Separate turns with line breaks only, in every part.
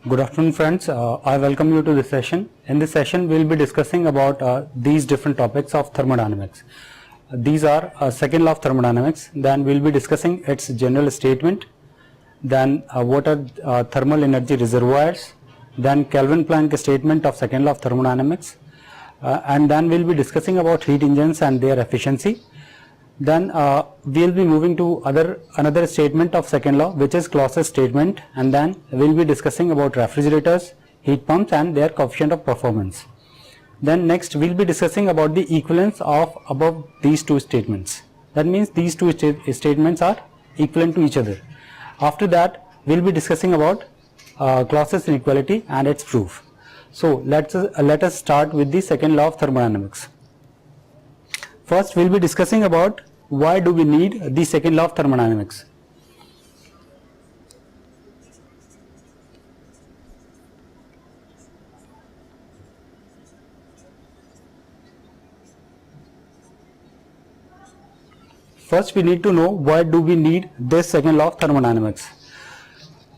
Good afternoon, friends. I welcome you to this session. In this session, we will be discussing about these different topics of thermodynamics. These are second law of thermodynamics. Then we will be discussing its general statement. Then what are thermal energy reservoirs. Then Kelvin-Planck statement of second law of thermodynamics. And then we will be discussing about heat engines and their efficiency. Then we will be moving to another statement of second law, which is Clausius statement, and then we will be discussing about refrigerators, heat pumps and their coefficient of performance. Then next we will be discussing about the equivalence of above these two statements. That means these two statements are equivalent to each other. After that we will be discussing about Clausius inequality and its proof. So let us start with the second law of thermodynamics. First we will be discussing about why do we need the second law of thermodynamics. First we need to know why do we need this second law of thermodynamics.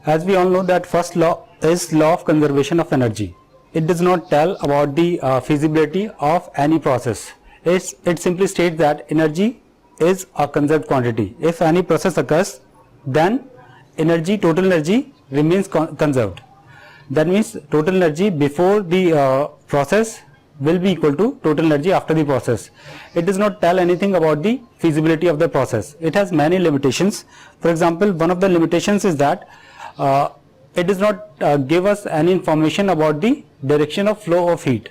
As we all know that first law is law of conservation of energy. It does not tell about the feasibility of any process. It simply states that energy is a conserved quantity. If any process occurs, then total energy remains conserved. That means total energy before the process will be equal to total energy after the process. It does not tell anything about the feasibility of the process. It has many limitations. For example, one of the limitations is that it does not give us any information about the direction of flow of heat.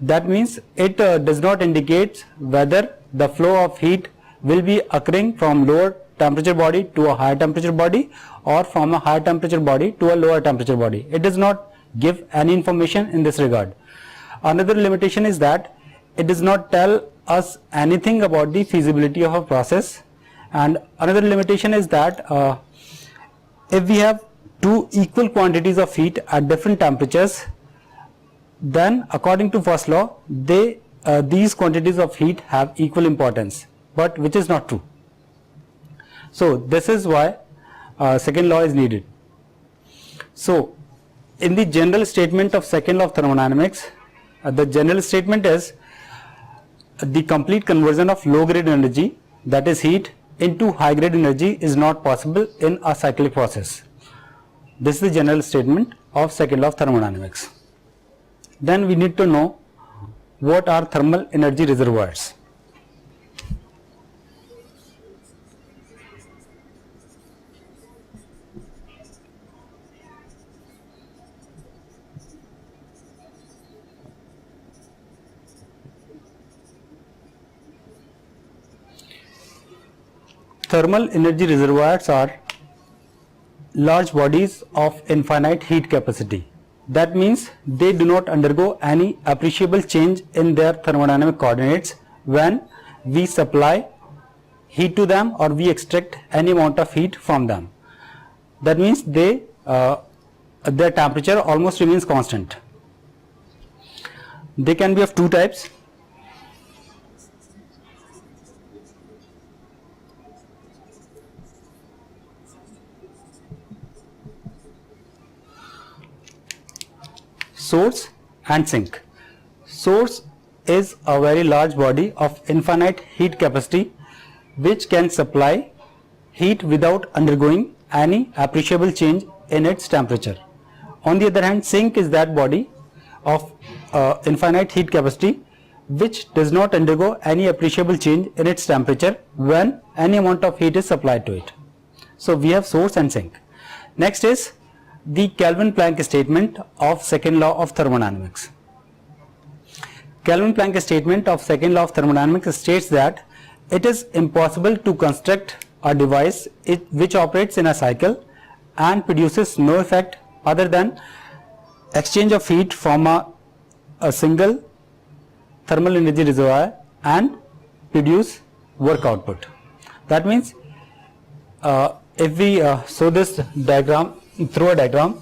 That means it does not indicate whether the flow of heat will be occurring from lower temperature body to a higher temperature body or from a higher temperature body to a lower temperature body. It does not give any information in this regard. Another limitation is that it does not tell us anything about the feasibility of a process. And another limitation is that if we have two equal quantities of heat at different temperatures, then according to first law these quantities of heat have equal importance, but which is not true. So this is why second law is needed. So in the general statement of second law of thermodynamics, the general statement is the complete conversion of low grade energy, that is heat, into high grade energy is not possible in a cyclic process. This is the general statement of second law of thermodynamics. Then we need to know what are thermal energy reservoirs. Thermal energy reservoirs are large bodies of infinite heat capacity. That means they do not undergo any appreciable change in their thermodynamic coordinates when we supply heat to them or we extract any amount of heat from them. That means their temperature almost remains constant. They can be of two types. Source and sink. Source is a very large body of infinite heat capacity which can supply heat without undergoing any appreciable change in its temperature. On the other hand, sink is that body of infinite heat capacity which does not undergo any appreciable change in its temperature when any amount of heat is supplied to it. So we have source and sink. Next is the Kelvin-Planck statement of second law of thermodynamics. Kelvin-Planck statement of second law of thermodynamics states that it is impossible to construct a device which operates in a cycle and produces no effect other than exchange of heat from a single thermal energy reservoir and produce work output. That means if we show this diagram through a diagram,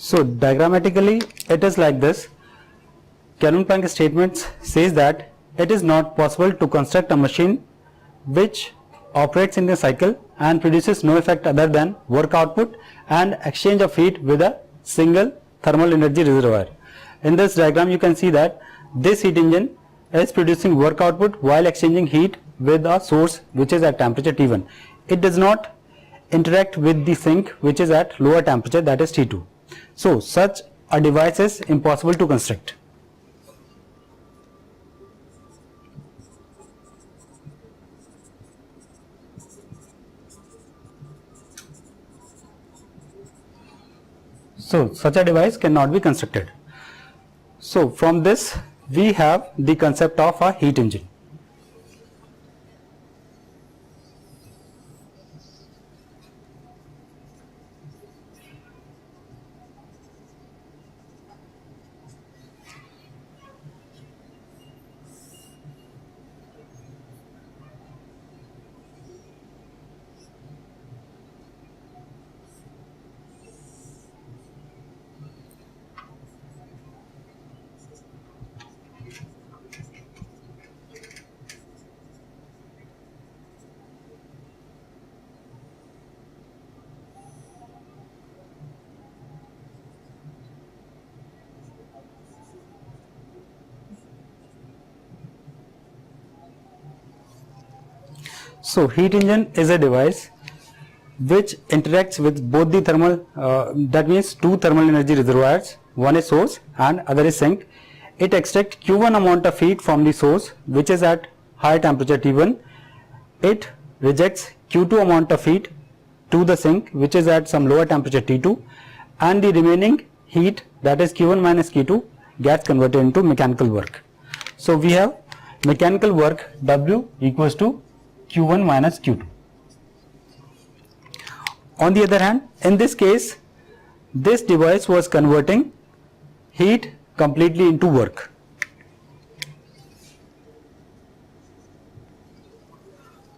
So diagrammatically it is like this. Kelvin-Planck statement says that it is not possible to construct a machine which operates in a cycle and produces no effect other than work output and exchange of heat with a single thermal energy reservoir. In this diagram you can see that this heat engine is producing work output while exchanging heat with a source which is at temperature T1. It does not interact with the sink which is at lower temperature, that is T2. So such a device is impossible to construct. So such a device cannot be constructed. So from this we have the concept of a heat engine. So heat engine is a device which interacts with both the thermal, that means two thermal energy reservoirs, one is source and other is sink. It extracts Q1 amount of heat from the source which is at high temperature T1. It rejects Q2 amount of heat to the sink which is at some lower temperature T2, and the remaining heat, that is Q1 minus Q2, gets converted into mechanical work. So we have mechanical work W equals to Q1 minus Q2. On the other hand, in this case, this device was converting heat completely into work.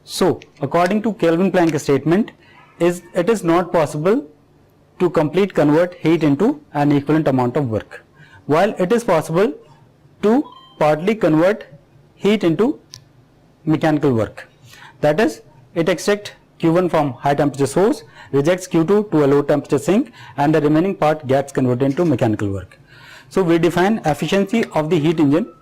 So according to Kelvin-Planck statement, it is not possible to complete convert heat into an equivalent amount of work, while it is possible to partly convert heat into mechanical work. That is, it extracts Q1 from high temperature source, rejects Q2 to a low temperature sink, and the remaining part gets converted into mechanical work. So we define efficiency of the heat engine.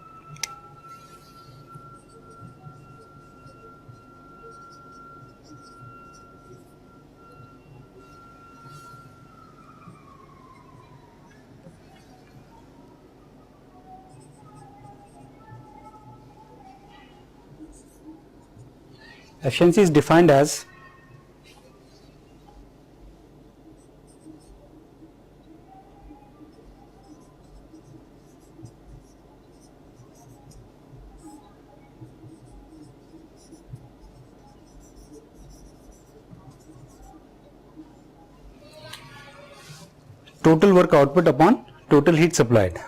Efficiency is defined as total work output upon total heat supplied.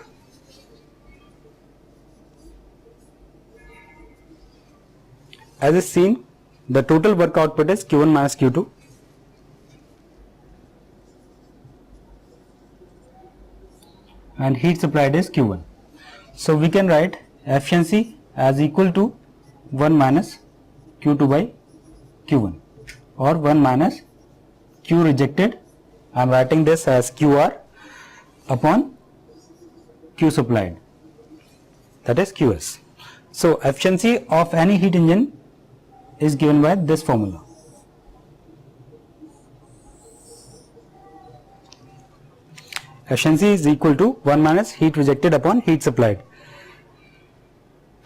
As is seen, the total work output is Q1 minus Q2. And heat supplied is Q1. So we can write efficiency as equal to 1 minus Q2 by Q1, or 1 minus Q rejected. I am writing this as QR upon Q supplied, that is QS. So efficiency of any heat engine is given by this formula. Efficiency is equal to 1 minus heat rejected upon heat supplied.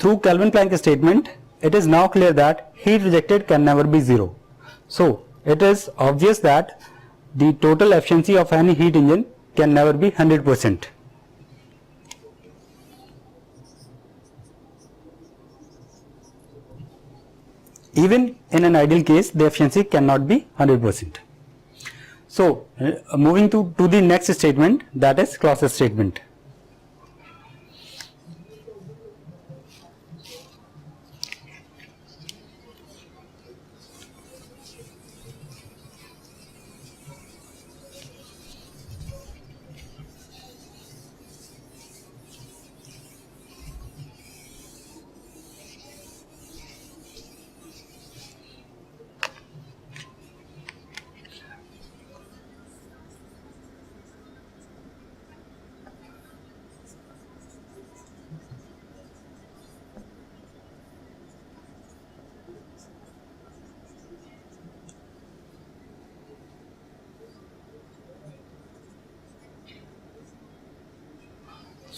Through Kelvin-Planck statement, it is now clear that heat rejected can never be zero. So it is obvious that the total efficiency of any heat engine can never be 100%. Even in an ideal case, the efficiency cannot be 100%. So moving to the next statement, that is Clausius statement.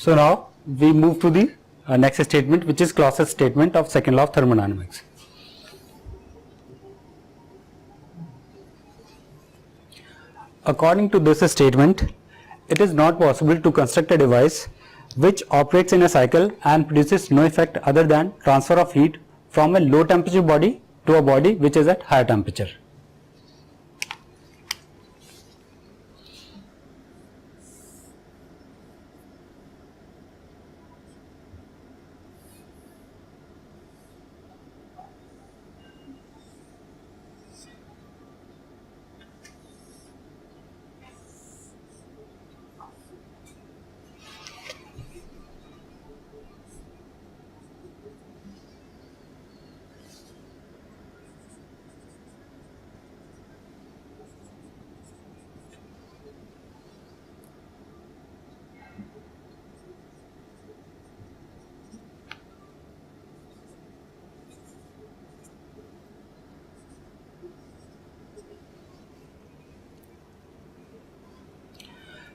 So now we move to the next statement, which is Clausius statement of second law of thermodynamics. According to this statement, it is not possible to construct a device which operates in a cycle and produces no effect other than transfer of heat from a low temperature body to a body which is at higher temperature.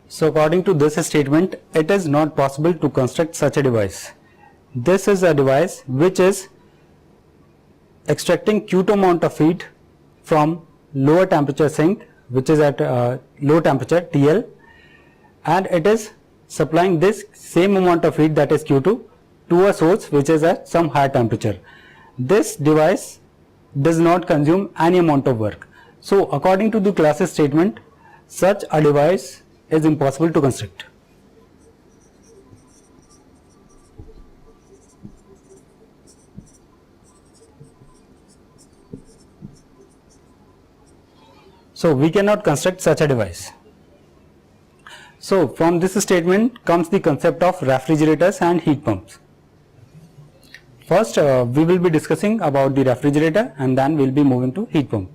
So according to this statement, it is not possible to construct such a device. This is a device which is extracting Q2 amount of heat from lower temperature sink, which is at low temperature TL, and it is supplying this same amount of heat, that is Q2, to a source which is at some higher temperature. This device does not consume any amount of work. So according to the Clausius statement, such a device is impossible to construct. So we cannot construct such a device. So from this statement comes the concept of refrigerators and heat pumps. First we will be discussing about the refrigerator, and then we will be moving to heat pump.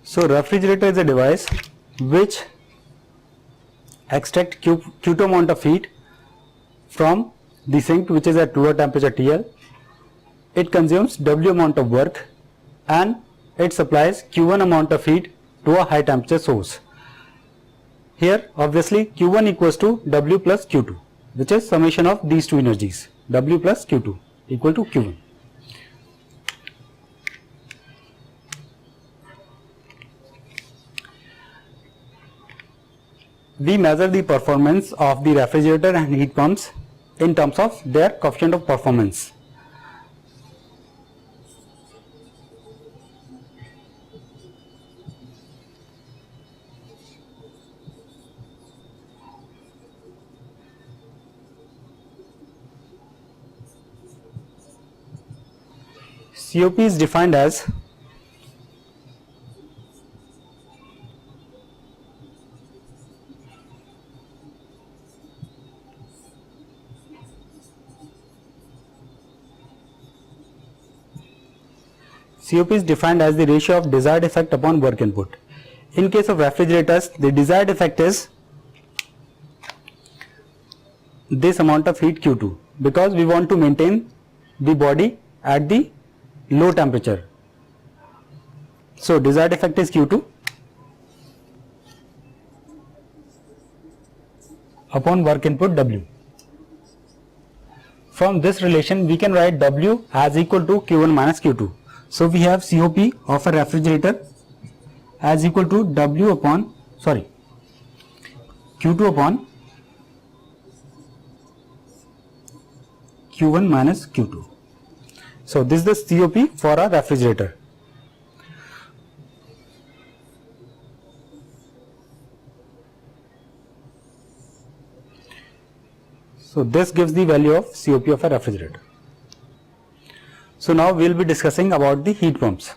So refrigerator is a device which extract Q2 amount of heat from the sink which is at lower temperature TL. It consumes W amount of work and it supplies Q1 amount of heat to a high temperature source. Here obviously Q1 equals to W plus Q2, which is summation of these two energies, W plus Q2 equal to Q1. We measure the performance of the refrigerator and heat pumps in terms of their coefficient of performance. COP is defined as the ratio of desired effect upon work input. In case of refrigerators, the desired effect is this amount of heat Q2, because we want to maintain the body at the low temperature. So desired effect is Q2 upon work input W. From this relation we can write W as equal to Q1 minus Q2. So we have COP of a refrigerator as equal to Q2 upon Q1 minus Q2. So this is the COP for a refrigerator. So this gives the value of COP of a refrigerator. So now we will be discussing about the heat pumps.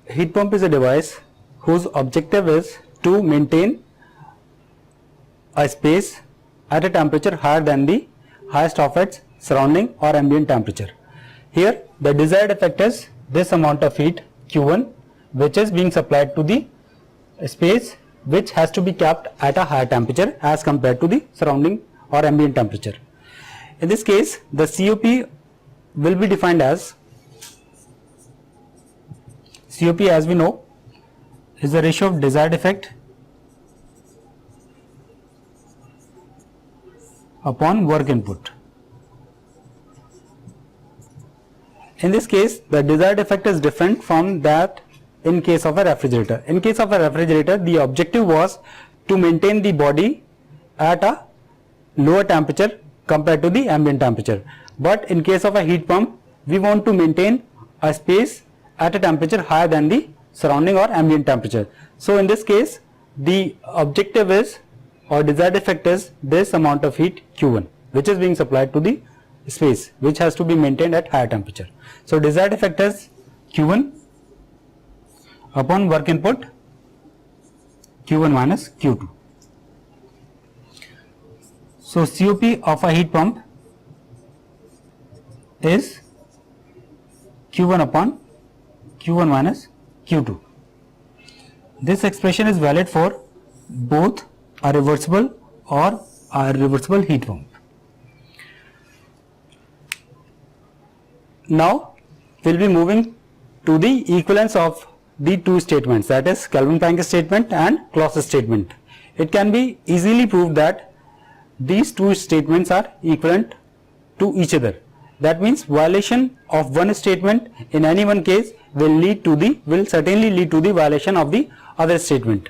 Heat pump is a device whose objective is to maintain a space at a temperature higher than the highest of its surrounding or ambient temperature. Here the desired effect is this amount of heat Q1, which is being supplied to the space which has to be kept at a higher temperature as compared to the surrounding or ambient temperature. In this case, the COP will be defined as COP, as we know, is the ratio of desired effect upon work input. In this case, the desired effect is different from that in case of a refrigerator. In case of a refrigerator, the objective was to maintain the body at a lower temperature compared to the ambient temperature. But in case of a heat pump, we want to maintain a space at a temperature higher than the surrounding or ambient temperature. So in this case, the objective is, or desired effect is, this amount of heat Q1, which is being supplied to the space which has to be maintained at higher temperature. So desired effect is Q1 upon work input Q1 minus Q2. So COP of a heat pump is Q1 upon Q1 minus Q2. This expression is valid for both a reversible or a reversible heat pump. Now we will be moving to the equivalence of the two statements, that is Kelvin-Planck statement and Clausius statement. It can be easily proved that these two statements are equivalent to each other. That means violation of one statement in any one case will certainly lead to the violation of the other statement.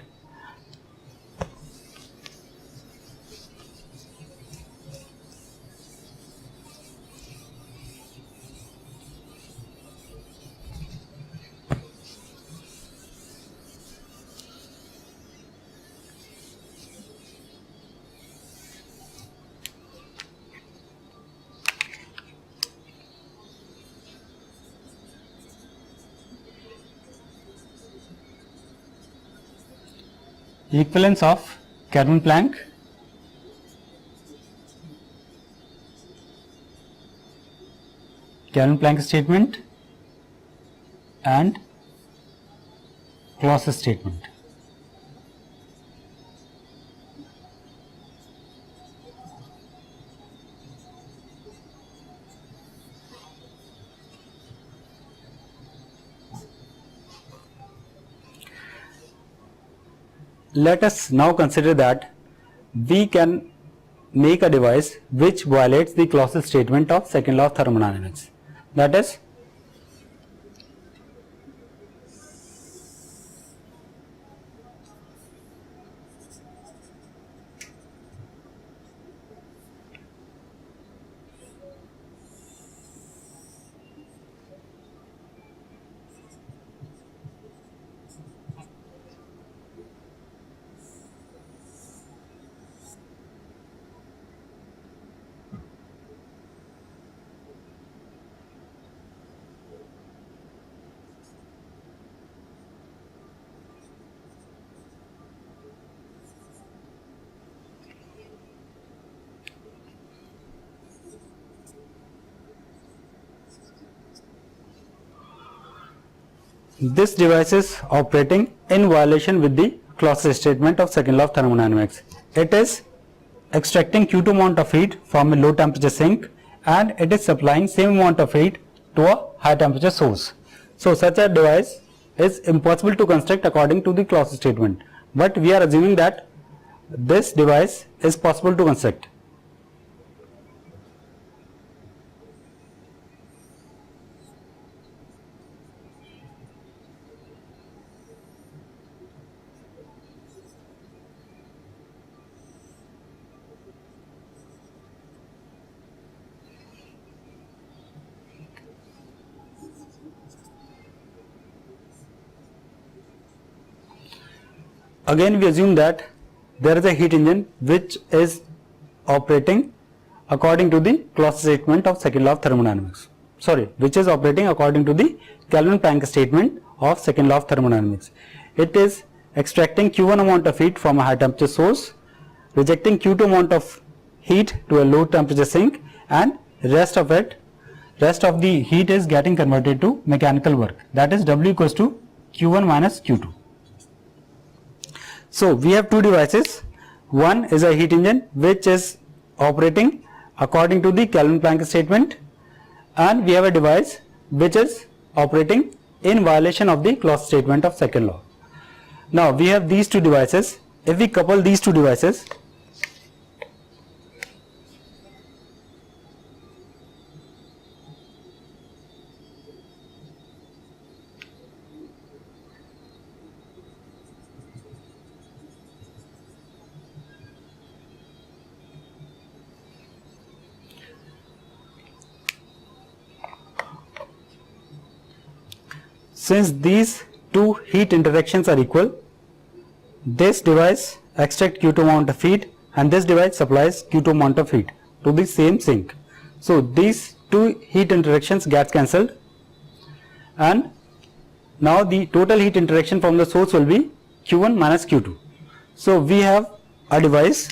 Equivalence of Kelvin-Planck statement and Clausius statement. Let us now consider that we can make a device which violates the Clausius statement of second law of thermodynamics. That is, this device is operating in violation with the Clausius statement of second law of thermodynamics. It is extracting Q2 amount of heat from a low temperature sink and it is supplying same amount of heat to a high temperature source. So such a device is impossible to construct according to the Clausius statement, but we are assuming that this device is possible to construct. Again we assume that there is a heat engine which is operating according to the Clausius statement of second law of thermodynamics. Which is operating according to the Kelvin-Planck statement of second law of thermodynamics. It is extracting Q1 amount of heat from a high temperature source, rejecting Q2 amount of heat to a low temperature sink, and rest of the heat is getting converted to mechanical work, that is W equals to Q1 minus Q2. So we have two devices. One is a heat engine which is operating according to the Kelvin-Planck statement, and we have a device which is operating in violation of the Clausius statement of second law. Now we have these two devices. If we couple these two devices, since these two heat interactions are equal, this device extracts Q2 amount of heat and this device supplies Q2 amount of heat to the same sink. So these two heat interactions get cancelled, and now the total heat interaction from the source will be Q1 minus Q2. So we have a device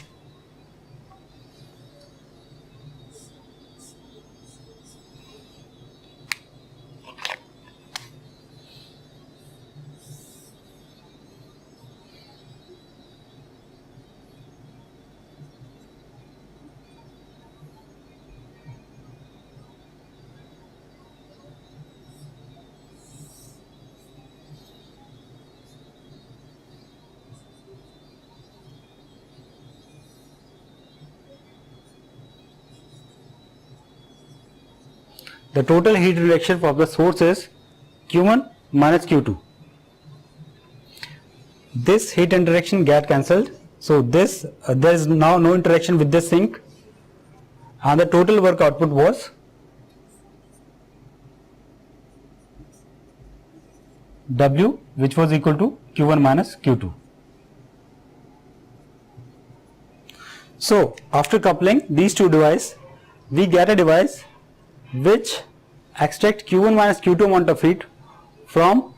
the total heat reaction from the source is Q1 minus Q2. This heat interaction get cancelled, so this there is now no interaction with this sink, and the total work output was W, which was equal to Q1 minus Q2. So after coupling these two devices, we get a device which extracts Q1 minus Q2 amount of heat from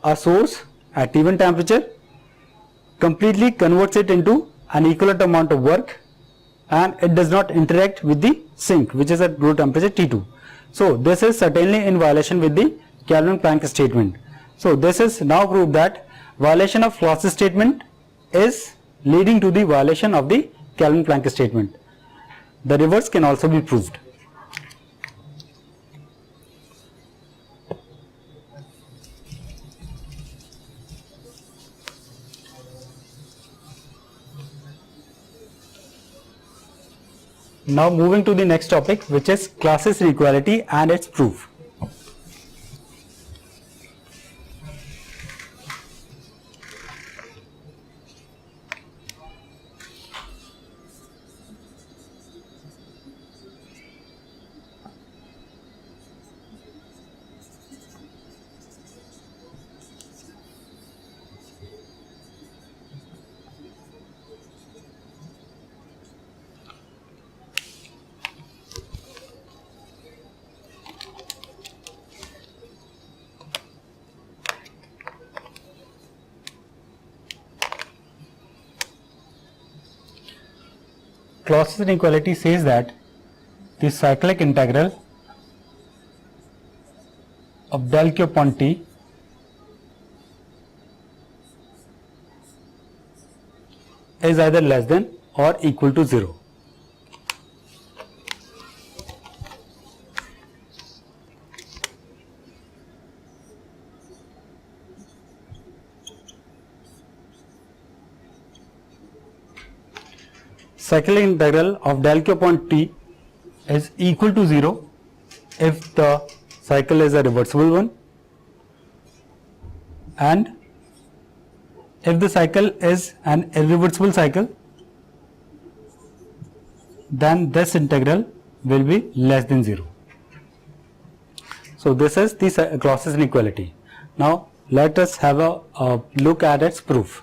a source at T1 temperature, completely converts it into an equivalent amount of work, and it does not interact with the sink which is at room temperature T2. So this is certainly in violation with the Kelvin-Planck statement. So this is now proved that violation of Clausius statement is leading to the violation of the Kelvin-Planck statement. The reverse can also be proved. Now moving to the next topic, which is Clausius inequality and its proof. Clausius inequality says that the cyclic integral of del Q upon T is either less than or equal to 0. Cyclic integral of del q upon t is equal to 0 if the cycle is a reversible one, and if the cycle is an irreversible cycle, then this integral will be less than 0. So this is the Clausius inequality. Now let us have a look at its proof.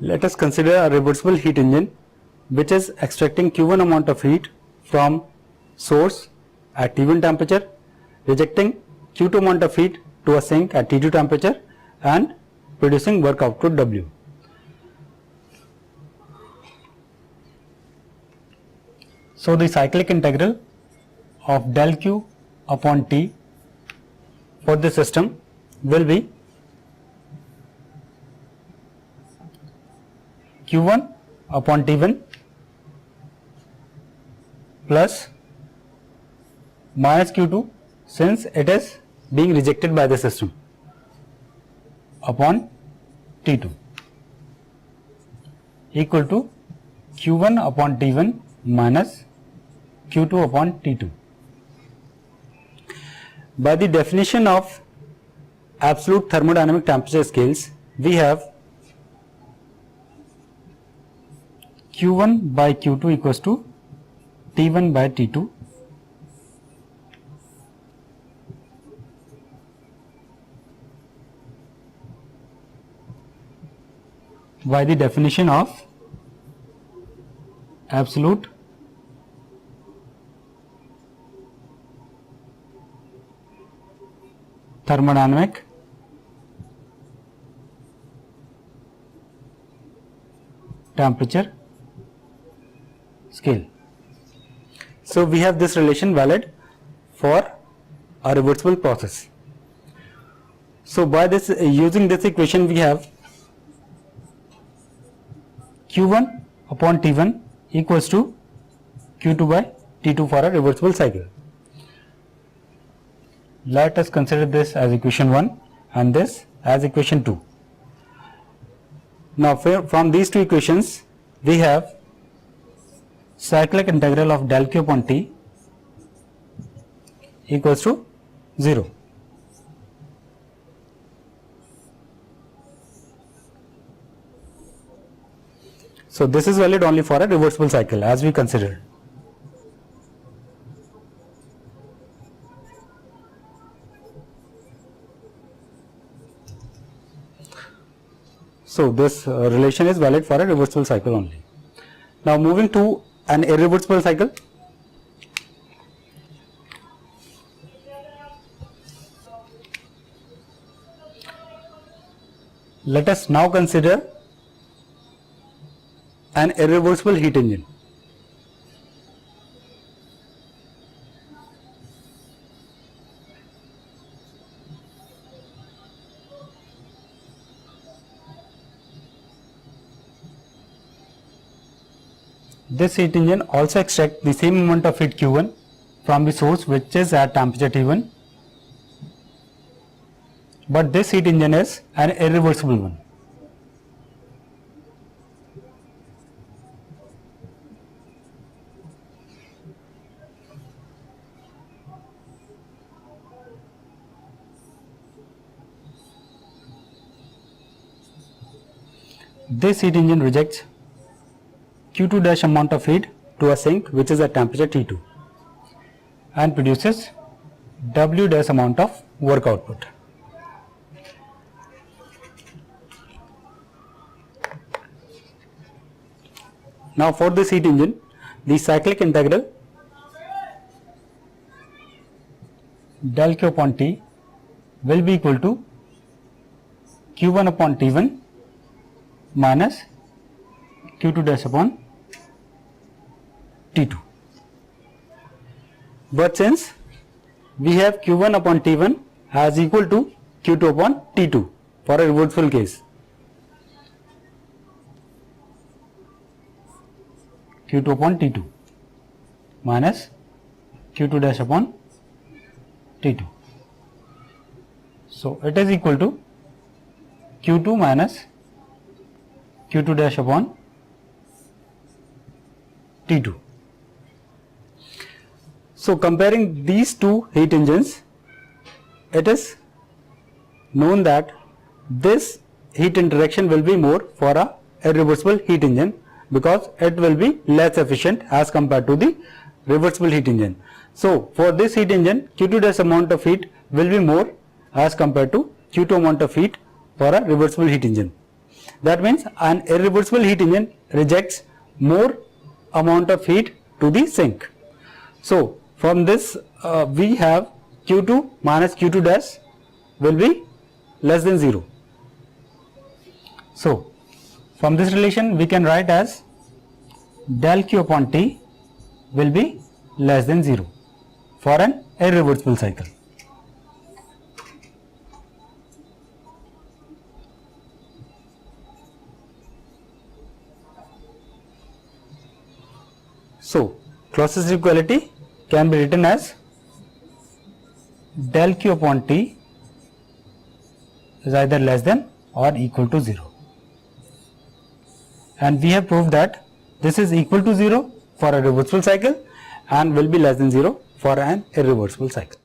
Let us consider a reversible heat engine which is extracting Q1 amount of heat from source at T1 temperature, rejecting Q2 amount of heat to a sink at T2 temperature, and producing work output W. So the cyclic integral of del Q upon T for the system will be Q1 upon T1 plus minus Q2, since it is being rejected by the system, upon T2, equal to Q1 upon T1 minus Q2 upon T2. By the definition of absolute thermodynamic temperature scales, we have Q1 by Q2 equals to T1 by T2 by the definition of absolute thermodynamic temperature scale. So we have this relation valid for a reversible process. So by this, using this equation, we have Q1 upon T1 equals to Q2 by T2 for a reversible cycle. Let us consider this as equation 1 and this as equation 2. Now from these two equations, we have cyclic integral of del Q upon T equals to 0. So this is valid only for a reversible cycle as we considered. So this relation is valid for a reversible cycle only. Now moving to an irreversible cycle. Let us now consider an irreversible heat engine. This heat engine also extracts the same amount of heat Q1 from the source which is at temperature T1, but this heat engine is an irreversible one. this heat engine rejects Q2 dash amount of heat to a sink which is at temperature T2 and produces W dash amount of work output. Now for this heat engine, the cyclic integral del Q upon T will be equal to Q1 upon T1 minus Q2 dash upon T2. But since we have Q1 upon T1 as equal to Q2 upon T2 for a reversible case, Q2 upon T2 minus Q2 dash upon T2. So it is equal to Q2 minus Q2 dash upon T2. So comparing these two heat engines, it is known that this heat interaction will be more for a irreversible heat engine because it will be less efficient as compared to the reversible heat engine. So for this heat engine, Q2 dash amount of heat will be more as compared to Q2 amount of heat for a reversible heat engine. That means an irreversible heat engine rejects more amount of heat to the sink. So from this we have Q2 minus Q2 dash will be less than 0. So from this relation we can write as del Q upon T will be less than 0 for an irreversible cycle. So Clausius equality can be written as del Q upon T is either less than or equal to 0. And we have proved that this is equal to 0 for a reversible cycle and will be less than 0 for an irreversible cycle.